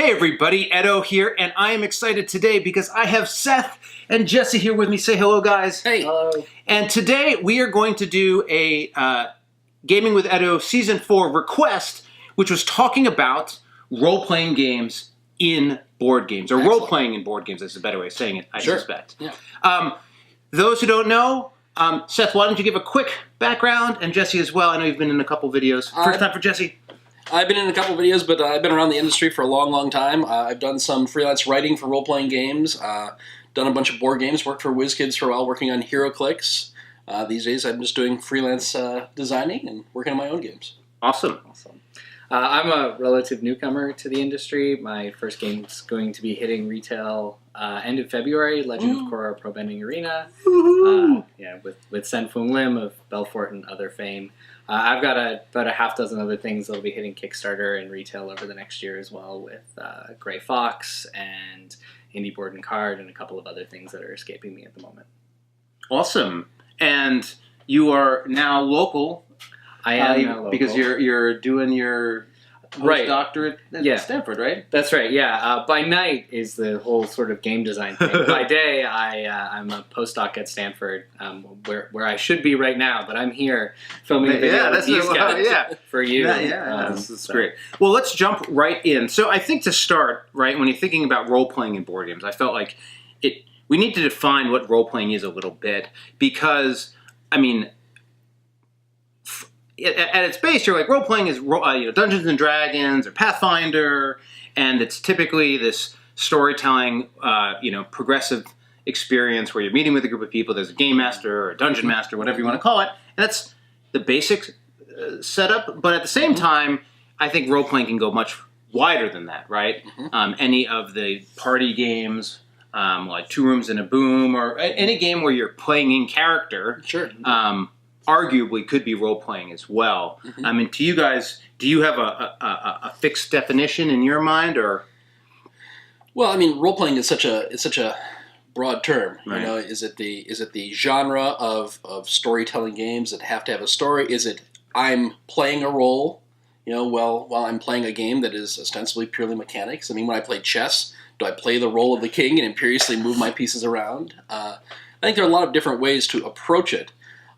Hey everybody, Edo here, and I am excited today because I have Seth and Jessey here with me. Say hello, guys. Hey. Hello. And today we are going to do a Gaming with Edo Season 4 request, which was talking about role-playing games in board games, or role-playing in board games is a better way of saying it, I suspect. Yeah. Those who don't know, Seth, why don't you give a quick background, and Jessey as well. I know you've been in a couple videos. First time for Jessey. I've been in a couple videos, but I've been around the industry for a long, long time. I've done some freelance writing for role-playing games, done a bunch of board games, worked for WizKids for a while working on HeroClix. These days I'm just doing freelance designing and working on my own games. Awesome. I'm a relative newcomer to the industry. My first game's going to be hitting retail end of February, Legend of Korra Pro Bending Arena. With Sen Fung Lim of Belfort and other fame. I've got about a half dozen other things that'll be hitting Kickstarter and retail over the next year as well, with Gray Fox and Indie Board and Card and a couple of other things that are escaping me at the moment. Awesome. And you are now local. I am now local. Because you're doing your postdoctorate at Stanford, right? That's right, yeah. By night is the whole sort of game design thing. By day, I'm a postdoc at Stanford, where I should be right now, but I'm here filming a video with these guys for you. That's great. Well, let's jump right in. So I think to start, right, when you're thinking about role-playing in board games, I felt like we need to define what role-playing is a little bit, because, I mean, at its base, you're like, role-playing is Dungeons and Dragons or Pathfinder, and it's typically this storytelling, progressive experience where you're meeting with a group of people. There's a game master or a dungeon master, whatever you want to call it. And that's the basic setup. But at the same time, I think role-playing can go much wider than that, right? Any of the party games, like Two Rooms and a Boom, or any game where you're playing in character. Sure. Arguably could be role-playing as well. I mean, to you guys, do you have a fixed definition in your mind, or? Well, I mean, role-playing is such a broad term. Right. You know, is it the genre of storytelling games that have to have a story? Is it I'm playing a role, while I'm playing a game that is ostensibly purely mechanics? I mean, when I play chess, do I play the role of the king and imperiously move my pieces around? I think there are a lot of different ways to approach it.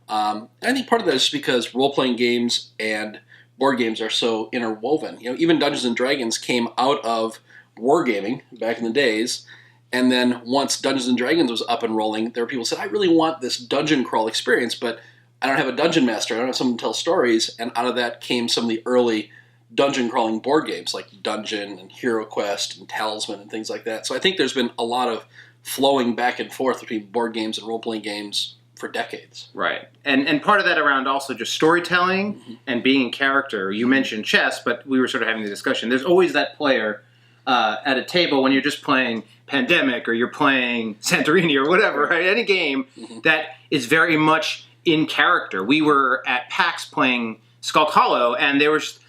I think part of that is because role-playing games and board games are so interwoven. Even Dungeons and Dragons came out of wargaming back in the days, and then once Dungeons and Dragons was up and rolling, there were people who said, I really want this dungeon crawl experience, but I don't have a dungeon master, I don't have someone to tell stories, and out of that came some of the early dungeon crawling board games like Dungeon and HeroQuest and Talisman and things like that. So I think there's been a lot of flowing back and forth between board games and role-playing games for decades. Right. And part of that around also just storytelling and being in character. You mentioned chess, but we were sort of having the discussion. There's always that player at a table when you're just playing Pandemic or you're playing Santorini or whatever, right? Any game that is very much in character. We were at PAX playing Skull Hollow, and there was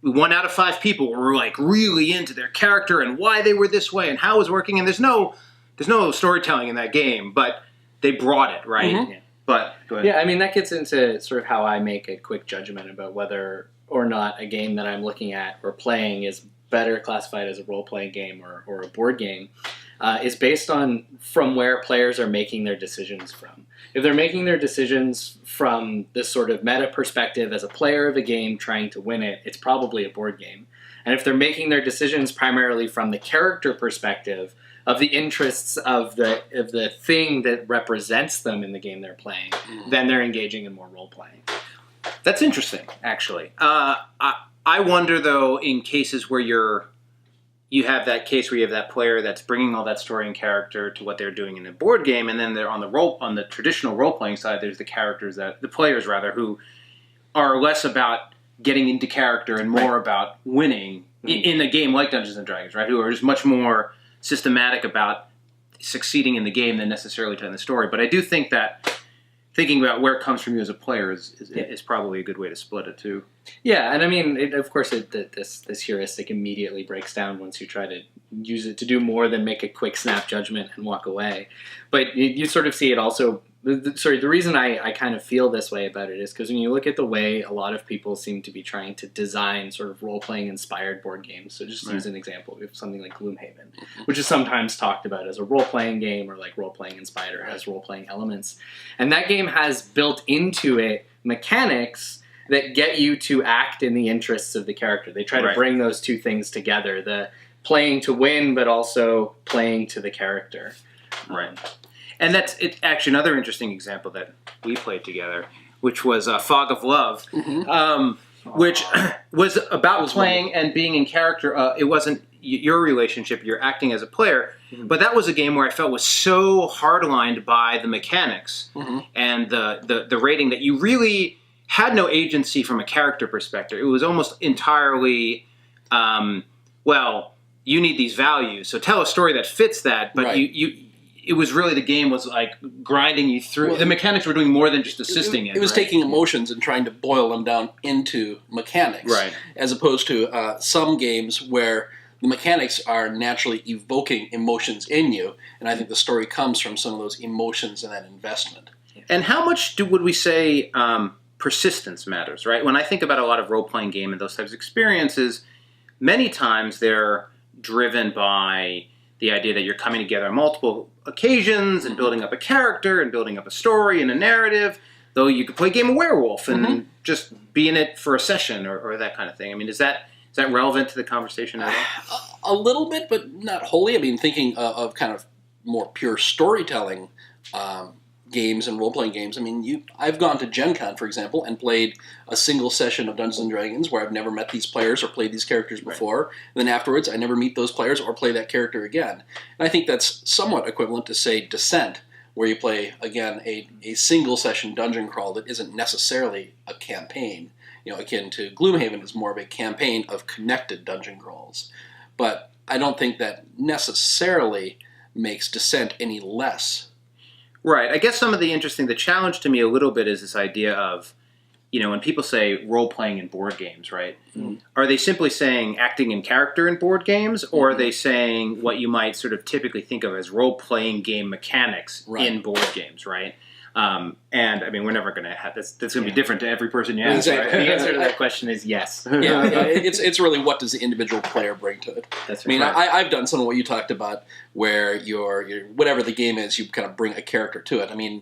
1 out of 5 people were like really into their character and why they were this way and how it was working. And there's no storytelling in that game, but they brought it, right? Yeah. But go ahead. Yeah, I mean, that gets into sort of how I make a quick judgment about whether or not a game that I'm looking at or playing is better classified as a role-playing game or a board game, is based on from where players are making their decisions from. If they're making their decisions from this sort of meta perspective as a player of a game trying to win it, it's probably a board game. And if they're making their decisions primarily from the character perspective of the interests of the thing that represents them in the game they're playing, then they're engaging in more role-playing. That's interesting, actually. I wonder, though, in cases where you have that case where you have that player that's bringing all that story and character to what they're doing in a board game, and then they're on the traditional role-playing side, there's the players who are less about getting into character and more about winning in a game like Dungeons and Dragons, right? Who are just much more systematic about succeeding in the game than necessarily telling the story. But I do think that thinking about where it comes from you as a player is probably a good way to split it too. Yeah, and I mean, this heuristic immediately breaks down once you try to use it to do more than make a quick snap judgment and walk away. But you sort of see it also the reason I kind of feel this way about it is because when you look at the way a lot of people seem to be trying to design sort of role-playing inspired board games. So just use an example, we have something like Gloom Haven, which is sometimes talked about as a role-playing game or like role-playing inspired or has role-playing elements. And that game has built into it mechanics that get you to act in the interests of the character. They try to bring those two things together, the playing to win, but also playing to the character. Right. And that's actually another interesting example that we played together, which was Fog of Love, which was about playing and being in character. It wasn't your relationship, you're acting as a player, but that was a game where I felt was so hard-lined by the mechanics and the rating that you really had no agency from a character perspective. It was almost entirely, well, you need these values, so tell a story that fits that, but it was really the game was like grinding you through. Well, the mechanics were doing more than just assisting it. It was taking emotions and trying to boil them down into mechanics. Right. As opposed to some games where the mechanics are naturally evoking emotions in you. And I think the story comes from some of those emotions and that investment. And how much would we say persistence matters, right? When I think about a lot of role-playing game and those types of experiences, many times they're driven by the idea that you're coming together on multiple occasions and building up a character and building up a story and a narrative, though you could play a game of werewolf and just be in it for a session or that kind of thing. I mean, is that relevant to the conversation at all? A little bit, but not wholly. I mean, thinking of kind of more pure storytelling games and role-playing games. I mean, I've gone to Gen Con, for example, and played a single session of Dungeons & Dragons where I've never met these players or played these characters before. And then afterwards, I never meet those players or play that character again. And I think that's somewhat equivalent to, say, Descent, where you play, again, a single session dungeon crawl that isn't necessarily a campaign. You know, akin to Gloomhaven is more of a campaign of connected dungeon crawls. But I don't think that necessarily makes Descent any less. Right. I guess the challenge to me a little bit is this idea of, you know, when people say role-playing in board games, right? Are they simply saying acting in character in board games, or are they saying what you might sort of typically think of as role-playing game mechanics in board games, right? And, I mean, we're never going to have... That's going to be different to every person you ask, right? The answer to that question is yes. It's really what does the individual player bring to it. That's right. I mean, I've done some of what you talked about where you're whatever the game is, you kind of bring a character to it. I mean,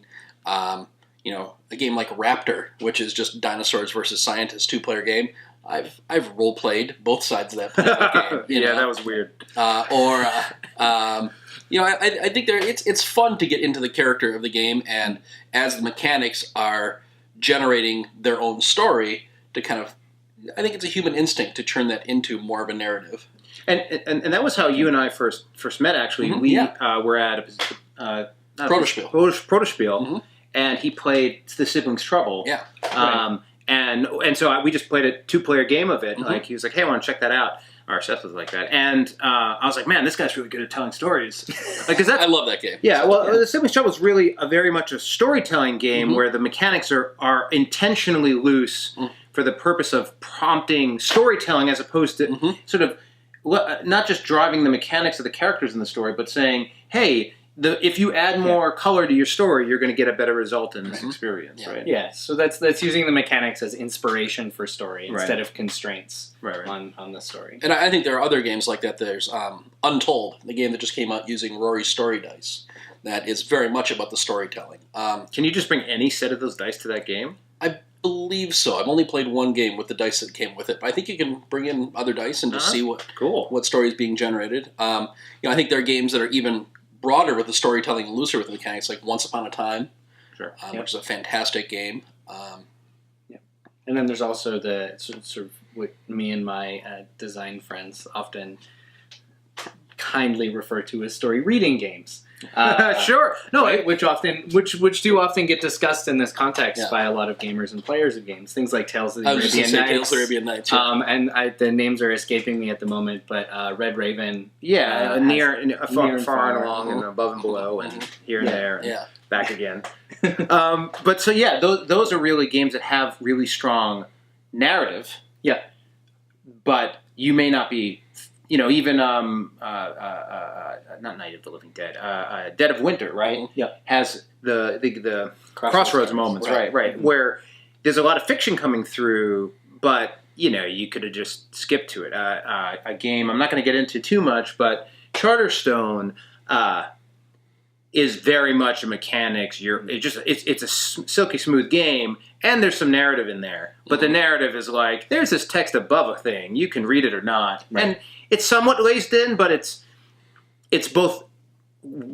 you know, a game like Raptor, which is just dinosaurs versus scientists, 2-player game, I've role-played both sides of that game. You know? That was weird. You know, I think it's fun to get into the character of the game, and as the mechanics are generating their own story, to kind of, I think it's a human instinct to turn that into more of a narrative. And that was how you and I first met. Actually, we were at Protospiel, and he played The Siblings Trouble. Yeah. And so we just played a 2-player game of it. Like he was like, "Hey, I want to check that out." Or Seth was like that, and I was like, "Man, this guy's really good at telling stories." Because I love that game. Yeah, well, The Siblings Trouble is really very much a storytelling game where the mechanics are intentionally loose for the purpose of prompting storytelling, as opposed to sort of not just driving the mechanics of the characters in the story, but saying, "Hey, if you add more color to your story, you're going to get a better result in this experience." Right? Yeah. So that's using the mechanics as inspiration for story instead of constraints on the story. And I think there are other games like that. There's Untold, the game that just came out using Rory's story dice. That is very much about the storytelling. Can you just bring any set of those dice to that game? I believe so. I've only played one game with the dice that came with it, but I think you can bring in other dice and just see what story is being generated. You know, I think there are games that are even broader with the storytelling and looser with the mechanics, like Once Upon a Time, which is a fantastic game. And then there's also the sort of what me and my design friends often kindly refer to as story reading games. Sure. No, which do often get discussed in this context by a lot of gamers and players of games. Things like Tales of the Arabian Nights. And the names are escaping me at the moment, but Red Raven. Yeah, far and along, and above and below, and here and there, and back again. But so those are really games that have really strong narrative. Yeah. But you may not be even not Night of the Living Dead, Dead of Winter, right? Yep. Has the crossroads moments, right, Mm-hmm. where there's a lot of fiction coming through, but you could have just skipped to it. A game I'm not going to get into too much, but Charterstone is very much a mechanics. It's a silky smooth game, and there's some narrative in there. But the narrative is like, there's this text above a thing. You can read it or not, and it's somewhat laced in, but it's both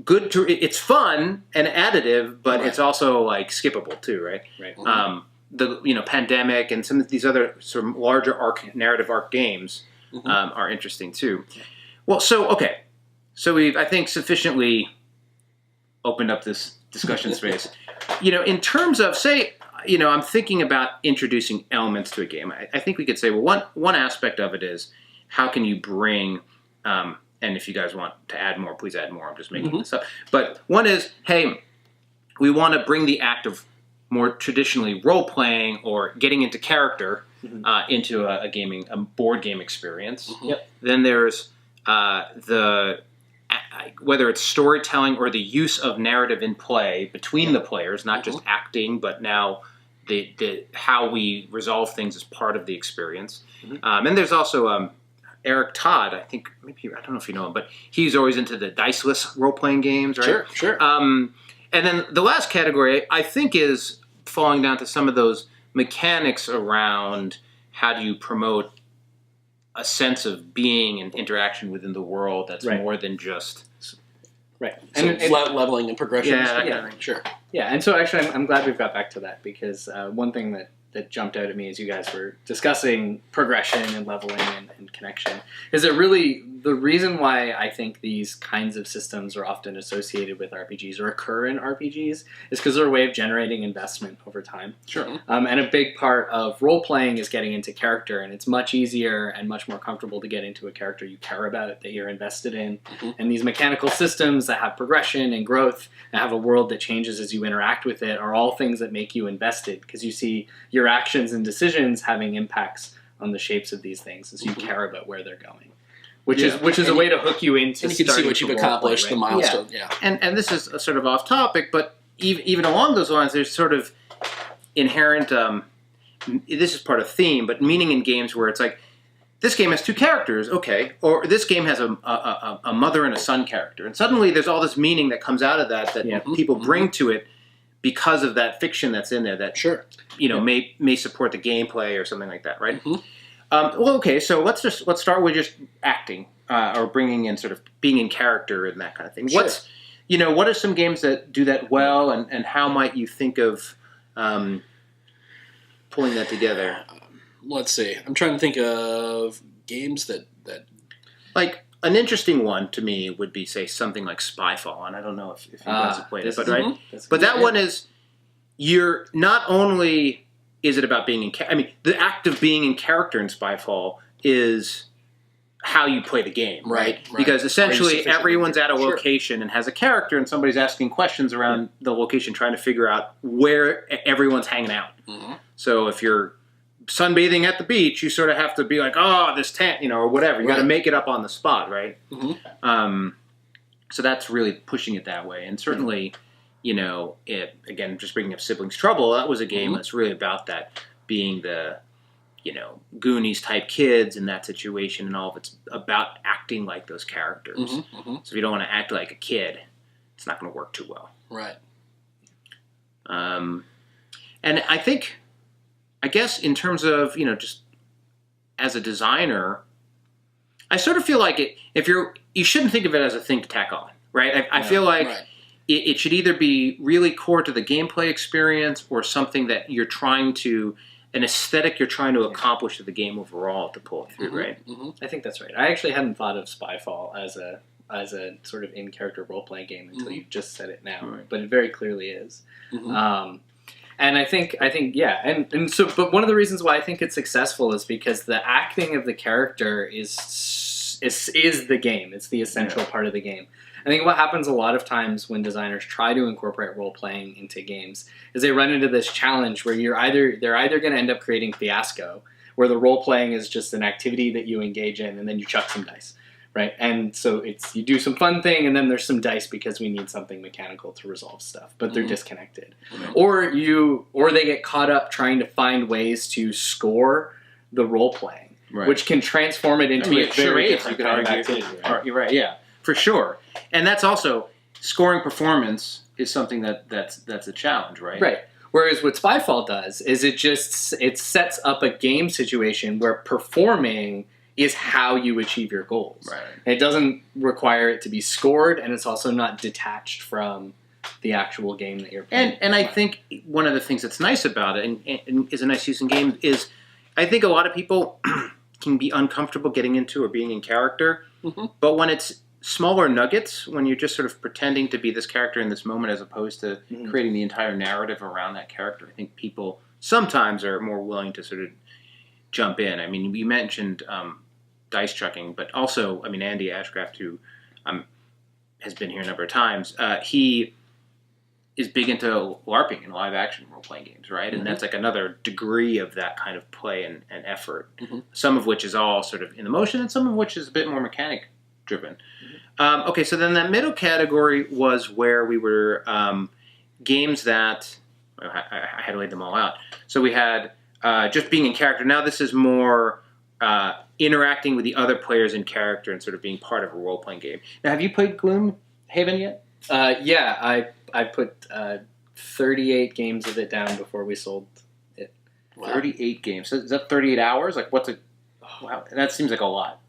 good to. It's fun and additive, but it's also like skippable too, right? Right. The Pandemic and some of these other sort of larger narrative arc games are interesting too. Well, so we've, I think, sufficiently opened up this discussion space. In terms of, say, I'm thinking about introducing elements to a game. I think we could say, well, one aspect of it is how can you bring, and if you guys want to add more, please add more. I'm just making this up. But one is, hey, we want to bring the act of more traditionally role-playing or getting into character into a board game experience. Yep. Then there's whether it's storytelling or the use of narrative in play between the players, not just acting, but now the how we resolve things as part of the experience. And there's also Eric Todd, I think, maybe, I don't know if you know him, but he's always into the diceless role-playing games, right? Sure. And then the last category, I think, is falling down to some of those mechanics around how do you promote a sense of being and interaction within the world that's more than just... Right. So leveling and progression. Yeah. Sure. Yeah, and so actually I'm glad we've got back to that, because one thing that jumped out at me as you guys were discussing progression and leveling and connection is that really the reason why I think these kinds of systems are often associated with RPGs or occur in RPGs is because they're a way of generating investment over time. Sure. And a big part of role-playing is getting into character, and it's much easier and much more comfortable to get into a character you care about, that you're invested in. And these mechanical systems that have progression and growth and have a world that changes as you interact with it are all things that make you invested, because you see your actions and decisions having impacts on the shapes of these things, and so you care about where they're going. Which is a way to hook you into. And you can see what you've accomplished, right? the milestone. Yeah. And this is a sort of off topic, but even along those lines, there's sort of inherent. This is part of theme, but meaning in games where it's like, this game has two characters, okay, or this game has a mother and a son character, and suddenly there's all this meaning that comes out of that people bring to it because of that fiction that's in there that may support the gameplay or something like that, right? So let's start with just acting or bringing in sort of being in character and that kind of thing. Sure. What are some games that do that well, and how might you think of pulling that together? Let's see. I'm trying to think of games that like an interesting one to me would be, say, something like Spyfall, and I don't know if you guys have played it, but right. But that one is, you're not only is it about being in the act of being in character in Spyfall is how you play the game, right? Because essentially everyone's at a location and has a character, and somebody's asking questions around the location, trying to figure out where everyone's hanging out. So if you're sunbathing at the beach, you sort of have to be like, oh, this tent, or whatever. You got to make it up on the spot, right? So that's really pushing it that way. And certainly, again, just bringing up Siblings Trouble, that was a game that's really about that, being the, Goonies type kids in that situation, and all of it's about acting like those characters. So if you don't want to act like a kid, it's not going to work too well. Right. And I guess in terms of, just as a designer, I sort of feel like you shouldn't think of it as a thing to tack on, right? I feel like it should either be really core to the gameplay experience or something that you're trying to, an aesthetic you're trying to accomplish to the game overall to pull it through, right? I think that's right. I actually hadn't thought of Spyfall as a sort of in-character role-playing game until you just said it now, but it very clearly is. And I think, yeah, and so, but one of the reasons why I think it's successful is because the acting of the character is the game. It's the essential part of the game. I think what happens a lot of times when designers try to incorporate role-playing into games is they run into this challenge where they're either going to end up creating fiasco, where the role-playing is just an activity that you engage in and then you chuck some dice. right? And so you do some fun thing, and then there's some dice because we need something mechanical to resolve stuff, but they're disconnected. Or they get caught up trying to find ways to score the role playing, which can transform it into a very different kind of activity. Right? You're right, yeah, for sure. And that's also scoring performance is something that's a challenge, right? Right. Whereas what Spyfall does is it sets up a game situation where performing is how you achieve your goals. Right. And it doesn't require it to be scored, and it's also not detached from the actual game that you're playing. And I think one of the things that's nice about it, and is a nice use in games, is I think a lot of people can be uncomfortable getting into or being in character, but when it's smaller nuggets, when you're just sort of pretending to be this character in this moment as opposed to creating the entire narrative around that character, I think people sometimes are more willing to sort of jump in. I mean, you mentioned dice chucking, but also, I mean, Andy Ashcraft, who has been here a number of times, he is big into LARPing and live action role-playing games, right? And that's like another degree of that kind of play and effort, some of which is all sort of in the motion and some of which is a bit more mechanic driven. Okay, so then that middle category was where we were games that I had laid them all out. So we had just being in character. Now this is more interacting with the other players in character and sort of being part of a role-playing game. Now, have you played Gloom Haven yet? Yeah, I put 38 games of it down before we sold it. Wow. 38 games. So is that 38 hours? Like, what's a... Wow, that seems like a lot.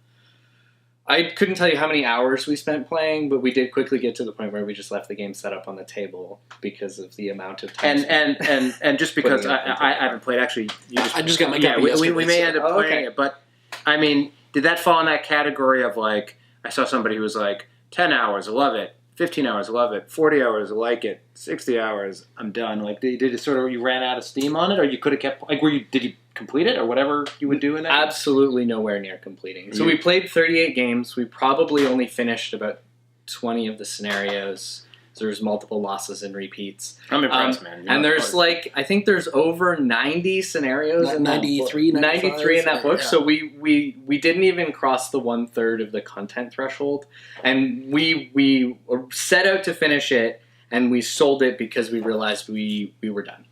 I couldn't tell you how many hours we spent playing, but we did quickly get to the point where we just left the game set up on the table because of the amount of time. And just because I haven't played, actually, I just got my copy. We may end up playing it, but I mean, did that fall in that category of like, I saw somebody who was like 10 hours, I love it. 15 hours, I love it. 40 hours, I like it. 60 hours, I'm done. Like, did it sort of, you ran out of steam on it, or you could have kept, like, did you complete it, or whatever you would do in that? Absolutely nowhere near completing. So we played 38 games. We probably only finished about 20 of the scenarios. So there's multiple losses and repeats. I'm impressed, man. And there's I think there's over 90 scenarios in 93 in that book. Yeah. So we didn't even cross the 1/3 of the content threshold. And we set out to finish it, and we sold it because we realized we were done.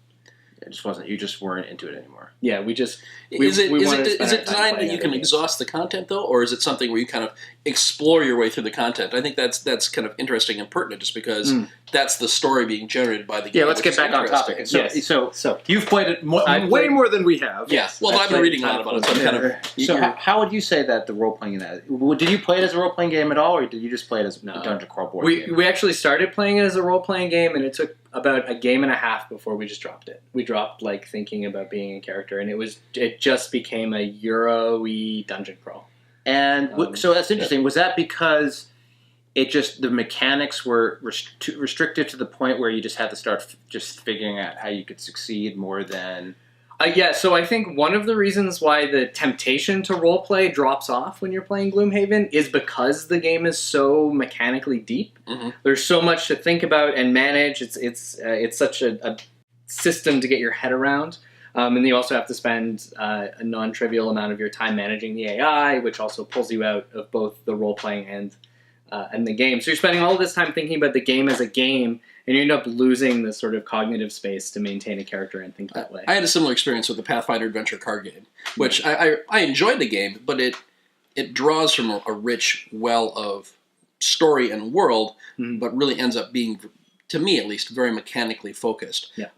It just wasn't, you just weren't into it anymore. Yeah, we just... Is it designed that you can exhaust the content, though, or is it something where you kind of explore your way through the content? I think that's kind of interesting and pertinent, just because that's the story being generated by the game. Yeah, let's get back on topic. So you've played it way more than we have. Yes. Well, I've been reading a lot about it, so I'm kind of... So how would you say that the role-playing in that... Did you play it as a role-playing game at all, or did you just play it as a dungeon crawl board game? We actually started playing it as a role-playing game, and it took about a game and a half before we just dropped it. We dropped thinking about being a character, and it just became a Euro-y dungeon crawl. And so that's interesting. Was that because the mechanics were restrictive to the point where you just had to start just figuring out how you could succeed more than... Yeah, so I think one of the reasons why the temptation to roleplay drops off when you're playing Gloom Haven is because the game is so mechanically deep. There's so much to think about and manage. It's such a system to get your head around. And then you also have to spend a non-trivial amount of your time managing the AI, which also pulls you out of both the role-playing and the game. So you're spending all this time thinking about the game as a game, and you end up losing the sort of cognitive space to maintain a character and think that way. I had a similar experience with the Pathfinder Adventure card game, which I enjoyed the game, but it draws from a rich well of story and world, but really ends up being, to me at least, very mechanically focused. Yeah.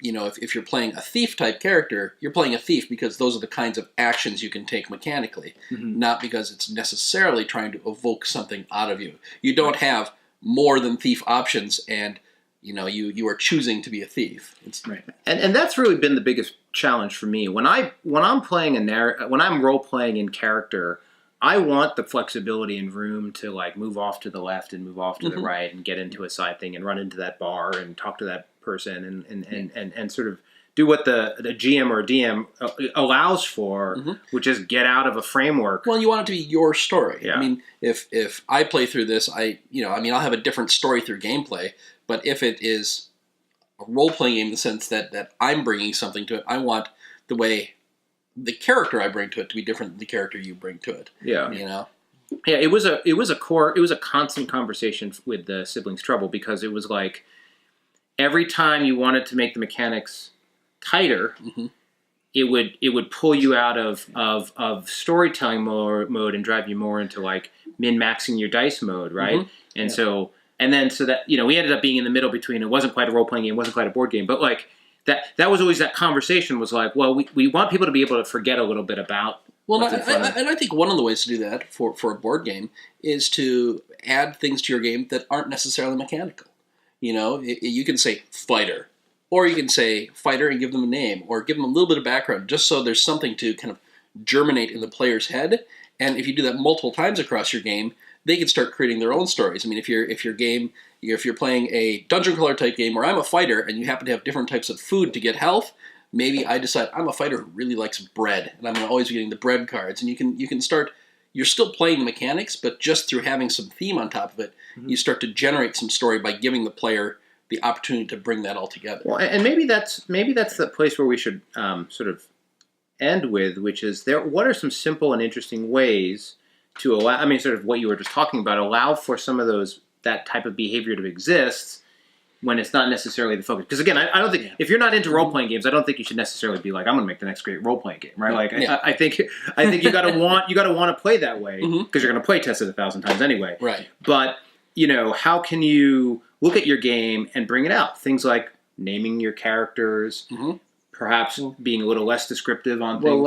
If you're playing a thief-type character, you're playing a thief because those are the kinds of actions you can take mechanically, not because it's necessarily trying to evoke something out of you. You don't have more than thief options, and you are choosing to be a thief. Right. And that's really been the biggest challenge for me. When I'm playing when I'm role-playing in character, I want the flexibility and room to move off to the left and move off to the right and get into a side thing and run into that bar and talk to that person and sort of do what the GM or DM allows for, which is get out of a framework. Well, you want it to be your story. Yeah. I mean, if I play through this, I'll have a different story through gameplay, but if it is a role-playing game in the sense that I'm bringing something to it, I want the way the character I bring to it to be different than the character you bring to it. Yeah. Yeah, it was a constant conversation with the siblings trouble, because it was like every time you wanted to make the mechanics tighter, it would pull you out of storytelling mode and drive you more into like min-maxing your dice mode, right? And so that we ended up being in the middle between, it wasn't quite a role playing game, it wasn't quite a board game, but like that was always, that conversation was like, well, we want people to be able to forget a little bit about. Well, and I think one of the ways to do that for a board game is to add things to your game that aren't necessarily mechanical. You can say fighter, or you can say fighter and give them a name, or give them a little bit of background, just so there's something to kind of germinate in the player's head. And if you do that multiple times across your game, they can start creating their own stories. I mean, if you're playing a dungeon crawler type game where I'm a fighter and you happen to have different types of food to get health, maybe I decide I'm a fighter who really likes bread, and I'm going to always be getting the bread cards. And you can start. You're still playing the mechanics, but just through having some theme on top of it, you start to generate some story by giving the player the opportunity to bring that all together. Well, and maybe that's the place where we should sort of end with, which is what are some simple and interesting ways to allow, I mean, sort of what you were just talking about, allow for some of that type of behavior to exist when it's not necessarily the focus. Because again, I don't think, if you're not into role-playing games, I don't think you should necessarily be like, I'm going to make the next great role-playing game, right? I think you got to want to play that way, because you're going to play test it 1,000 times anyway. Right. But, how can you look at your game and bring it out? Things like naming your characters, perhaps being a little less descriptive on things. Well,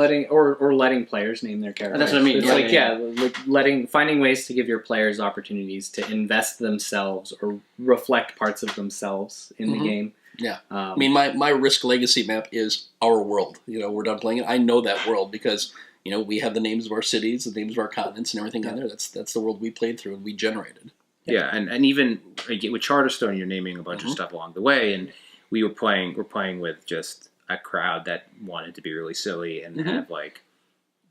letting players name their characters. That's what I mean. Like finding ways to give your players opportunities to invest themselves or reflect parts of themselves in the game. Yeah. I mean, my risk legacy map is our world. We're done playing it. I know that world because, we have the names of our cities, the names of our continents, and everything on there. That's the world we played through and we generated. Yeah, and even with Charterstone, you're naming a bunch of stuff along the way, and we're playing with just a crowd that wanted to be really silly and have like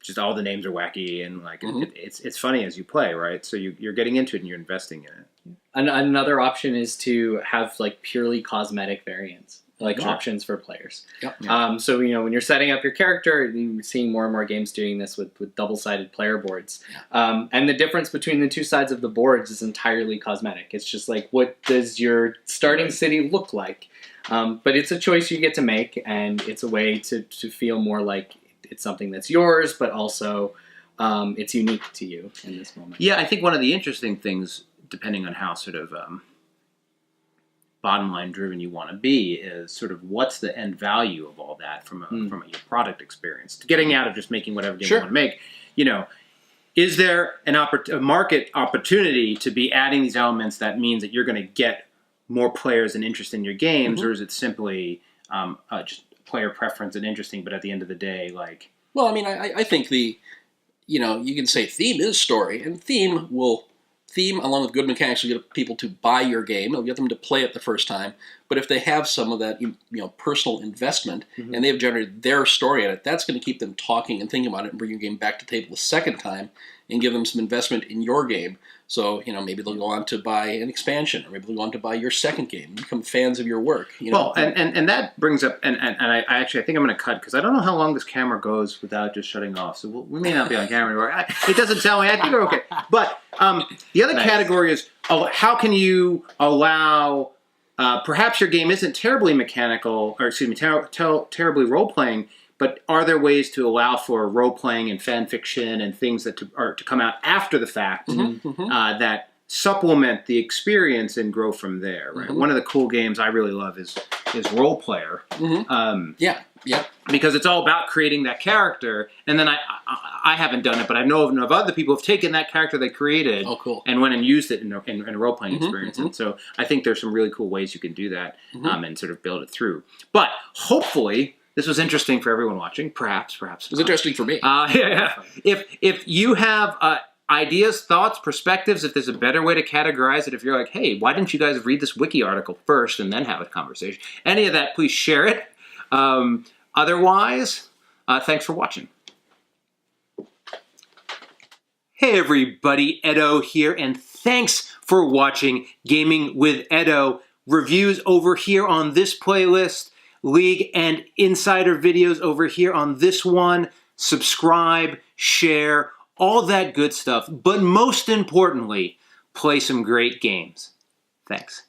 just all the names are wacky and like it's funny as you play, right? So you're getting into it and you're investing in it. Another option is to have like purely cosmetic variants, like options for players. Yep. So when you're setting up your character, you're seeing more and more games doing this with double-sided player boards. And the difference between the two sides of the boards is entirely cosmetic. It's just like, what does your starting city look like? But it's a choice you get to make, and it's a way to feel more like it's something that's yours, but also it's unique to you in this moment. Yeah, I think one of the interesting things, depending on how sort of bottom line driven you want to be, is sort of what's the end value of all that from your product experience. Getting out of just making whatever game you want to make, is there a market opportunity to be adding these elements that means that you're going to get more players and interest in your games, or is it simply just player preference and interesting, but at the end of the day, like... Well, I mean, I think you can say theme is story, and theme along with good mechanics will get people to buy your game. It'll get them to play it the first time. But if they have some of that personal investment and they've generated their story in it, that's going to keep them talking and thinking about it and bring your game back to the table the second time and give them some investment in your game. So, maybe they'll go on to buy an expansion, or maybe they'll go on to buy your second game and become fans of your work. Well, and that brings up, and I actually, I think I'm going to cut, because I don't know how long this camera goes without just shutting off. So we may not be on camera anymore. It doesn't tell me. I think we're okay. But the other category is, how can you allow, perhaps your game isn't terribly mechanical, or excuse me, terribly role-playing, but are there ways to allow for role-playing and fan fiction and things that are to come out after the fact that supplement the experience and grow from there, right? One of the cool games I really love is Role Player. Because it's all about creating that character, and then I haven't done it, but I know of other people who have taken that character they created and went and used it in a role-playing experience. And so I think there's some really cool ways you can do that and sort of build it through. But hopefully this was interesting for everyone watching. Perhaps it was interesting for me. If you have ideas, thoughts, perspectives, if there's a better way to categorize it, if you're like, hey, why didn't you guys read this wiki article first and then have a conversation? Any of that, please share it. Otherwise, thanks for watching. Hey everybody, Edo here, and thanks for watching Gaming with Edo. Reviews over here on this playlist, League and Insider videos over here on this one. Subscribe, share, all that good stuff. But most importantly, play some great games. Thanks.